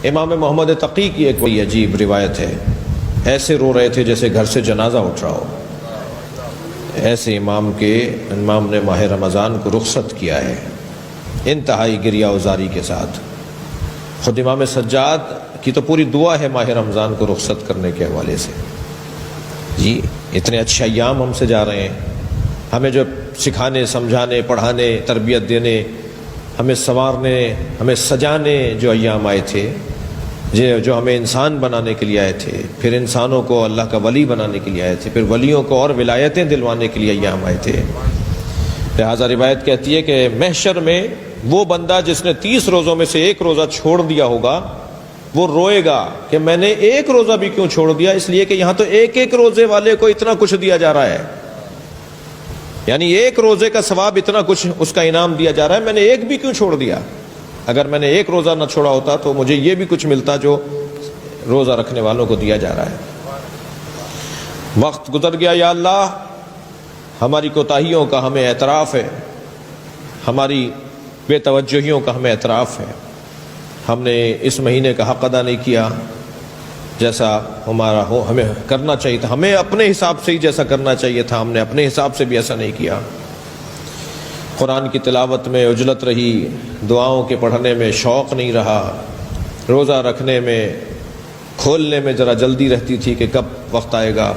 امام محمد تقی کی ایک بڑی عجیب روایت ہے، ایسے رو رہے تھے جیسے گھر سے جنازہ اٹھ رہا ہو، ایسے امام نے ماہ رمضان کو رخصت کیا ہے انتہائی گریہ وزاری کے ساتھ۔ خود امام سجاد کی تو پوری دعا ہے ماہ رمضان کو رخصت کرنے کے حوالے سے۔ جی اتنے اچھے ایام ہم سے جا رہے ہیں، ہمیں جو سکھانے، سمجھانے، پڑھانے، تربیت دینے، ہمیں سنوارنے، ہمیں سجانے جو ایام آئے تھے، جو ہمیں انسان بنانے کے لیے آئے تھے، پھر انسانوں کو اللہ کا ولی بنانے کے لیے آئے تھے، پھر ولیوں کو اور ولایتیں دلوانے کے لیے ایام آئے تھے۔ لہٰذا روایت کہتی ہے کہ محشر میں وہ بندہ جس نے 30 روزوں میں سے ایک روزہ چھوڑ دیا ہوگا وہ روئے گا کہ میں نے ایک روزہ بھی کیوں چھوڑ دیا، اس لیے کہ یہاں تو ایک ایک روزے والے کو اتنا کچھ دیا جا رہا ہے، یعنی ایک روزے کا ثواب اتنا کچھ اس کا انعام دیا جا رہا ہے، میں نے ایک بھی کیوں چھوڑ دیا؟ اگر میں نے ایک روزہ نہ چھوڑا ہوتا تو مجھے یہ بھی کچھ ملتا جو روزہ رکھنے والوں کو دیا جا رہا ہے۔ وقت گزر گیا، یا اللہ ہماری کوتاہیوں کا ہمیں اعتراف ہے، ہماری بے توجہیوں کا ہمیں اعتراف ہے، ہم نے اس مہینے کا حق ادا نہیں کیا جیسا ہمارا ہو ہمیں کرنا چاہیے تھا، ہمیں اپنے حساب سے ہی جیسا کرنا چاہیے تھا ہم نے اپنے حساب سے بھی ایسا نہیں کیا۔ قرآن کی تلاوت میں عجلت رہی، دعاؤں کے پڑھنے میں شوق نہیں رہا، روزہ رکھنے میں کھولنے میں ذرا جلدی رہتی تھی کہ کب وقت آئے گا۔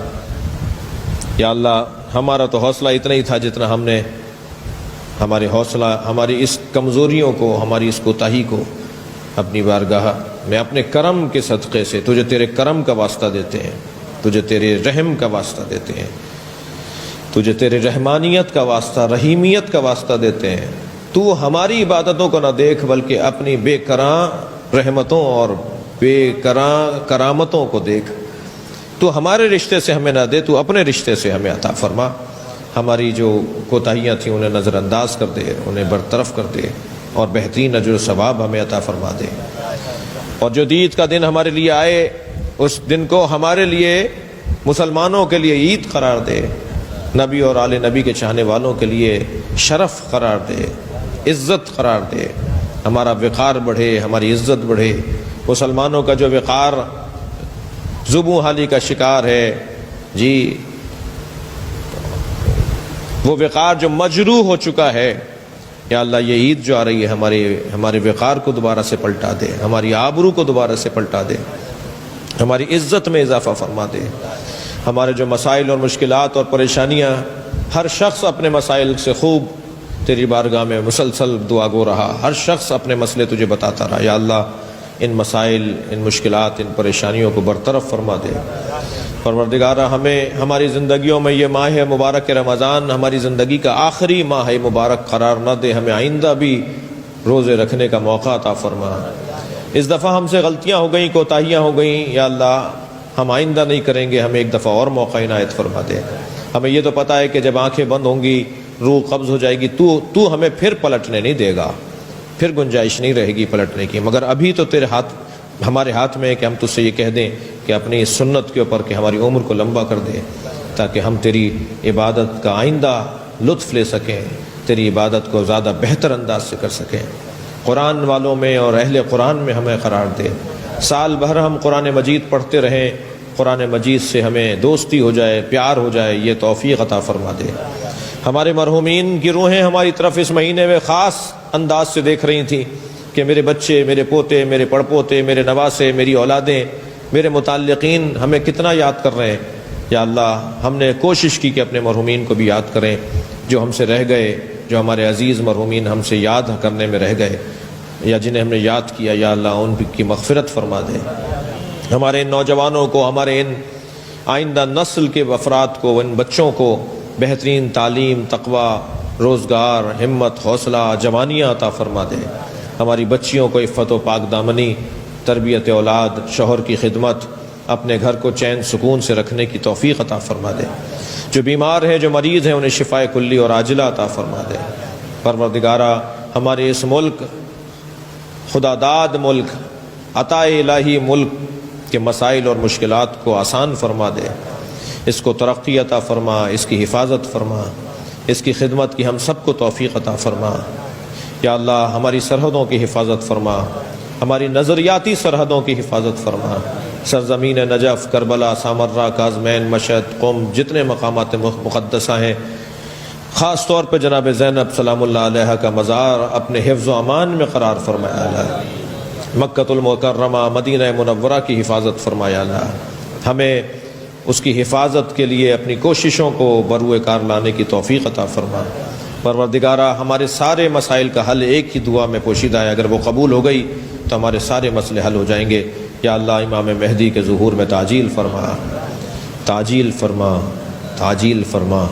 یا اللہ ہمارا تو حوصلہ اتنا ہی تھا جتنا ہم نے ہمارے حوصلہ، ہماری اس کمزوریوں کو، ہماری اس کوتاہی کو اپنی بارگاہ میں اپنے کرم کے صدقے سے تجھے تیرے کرم کا واسطہ دیتے ہیں، تجھے تیرے رحم کا واسطہ دیتے ہیں، تجھے تیرے رحمانیت کا واسطہ، رحیمیت کا واسطہ دیتے ہیں۔ تو ہماری عبادتوں کو نہ دیکھ بلکہ اپنی بے کراں رحمتوں اور بے کراں کرامتوں کو دیکھ۔ تو ہمارے رشتے سے ہمیں نہ دے، تو اپنے رشتے سے ہمیں عطا فرما۔ ہماری جو کوتاہیاں تھیں انہیں نظر انداز کر دے، انہیں برطرف کر دے، اور بہترین اجر و ثواب ہمیں عطا فرما دے۔ اور جو عید کا دن ہمارے لیے آئے اس دن کو ہمارے لیے، مسلمانوں کے لیے عید قرار دے، نبی اور آل نبی کے چاہنے والوں کے لیے شرف قرار دے، عزت قرار دے، ہمارا وقار بڑھے، ہماری عزت بڑھے۔ مسلمانوں کا جو وقار زبوں حالی کا شکار ہے، جی وہ وقار جو مجروح ہو چکا ہے، یا اللہ یہ عید جو آ رہی ہے ہمارے وقار کو دوبارہ سے پلٹا دے، ہماری آبرو کو دوبارہ سے پلٹا دے، ہماری عزت میں اضافہ فرما دے۔ ہمارے جو مسائل اور مشکلات اور پریشانیاں، ہر شخص اپنے مسائل سے خوب تیری بارگاہ میں مسلسل دعا گو رہا، ہر شخص اپنے مسئلے تجھے بتاتا رہا۔ یا اللہ ان مسائل، ان مشکلات، ان پریشانیوں کو برطرف فرما دے۔ پروردگارہ ہمیں ہماری زندگیوں میں یہ ماہ مبارک رمضان ہماری زندگی کا آخری ماہ مبارک قرار نہ دے، ہمیں آئندہ بھی روزے رکھنے کا موقع عطا فرما۔ اس دفعہ ہم سے غلطیاں ہو گئیں، کوتاہیاں ہو گئیں، یا اللہ ہم آئندہ نہیں کریں گے، ہمیں ایک دفعہ اور موقع عنایت فرما دے۔ ہمیں یہ تو پتہ ہے کہ جب آنکھیں بند ہوں گی، روح قبض ہو جائے گی، تو ہمیں پھر پلٹنے نہیں دے گا، پھر گنجائش نہیں رہے گی پلٹنے کی، مگر ابھی تو ہمارے ہاتھ میں ہے کہ ہم تجھ سے یہ کہہ دیں کہ اپنی اس سنت کے اوپر کہ ہماری عمر کو لمبا کر دے، تاکہ ہم تیری عبادت کا آئندہ لطف لے سکیں، تیری عبادت کو زیادہ بہتر انداز سے کر سکیں۔ قرآن والوں میں اور اہل قرآن میں ہمیں قرار دے، سال بھر ہم قرآن مجید پڑھتے رہیں، قرآن مجید سے ہمیں دوستی ہو جائے، پیار ہو جائے، یہ توفیق عطا فرما دے۔ ہمارے مرحومین کی روحیں ہماری طرف اس مہینے میں خاص انداز سے دیکھ رہی تھیں کہ میرے بچے، میرے پوتے، میرے پڑپوتے، میرے نواسے، میری اولادیں، میرے متعلقین ہمیں کتنا یاد کر رہے ہیں۔ یا اللہ ہم نے کوشش کی کہ اپنے مرحومین کو بھی یاد کریں، جو ہم سے رہ گئے، جو ہمارے عزیز مرحومین ہم سے یاد کرنے میں رہ گئے یا جنہیں ہم نے یاد کیا، یا اللہ ان کی مغفرت فرما دے۔ ہمارے ان نوجوانوں کو، ہمارے ان آئندہ نسل کے افراد کو، ان بچوں کو بہترین تعلیم، تقوی، روزگار، ہمت، حوصلہ، جوانیاں عطا فرما دے۔ ہماری بچیوں کو عفت و پاک دامنی، تربیت اولاد، شوہر کی خدمت، اپنے گھر کو چین سکون سے رکھنے کی توفیق عطا فرما دے۔ جو بیمار ہیں، جو مریض ہیں، انہیں شفاء کلی اور عاجلہ عطا فرما دے۔ پروردگارہ ہمارے اس ملک، خدا داد ملک، عطا الہی ملک کے مسائل اور مشکلات کو آسان فرما دے، اس کو ترقی عطا فرما، اس کی حفاظت فرما، اس کی خدمت کی ہم سب کو توفیق عطا فرما۔ یا اللہ ہماری سرحدوں کی حفاظت فرما، ہماری نظریاتی سرحدوں کی حفاظت فرما۔ سرزمین نجف، کربلا، سامرہ، کاظمین، مشہد، قم، جتنے مقامات مقدسہ ہیں، خاص طور پہ جناب زینب سلام اللہ علیہ کا مزار اپنے حفظ و امان میں قرار فرمایا اللہ۔ مکۃ المکرمہ، مدینہ منورہ کی حفاظت فرمایا اللہ۔ ہمیں اس کی حفاظت کے لیے اپنی کوششوں کو بروئے کار لانے کی توفیق عطا فرما۔ پروردگارہ، ہمارے سارے مسائل کا حل ایک ہی دعا میں پوشیدہ ہے، اگر وہ قبول ہو گئی تو ہمارے سارے مسئلے حل ہو جائیں گے۔ یا اللہ، امام مہدی کے ظہور میں تعجیل فرما، تعجیل فرما، تعجیل فرما۔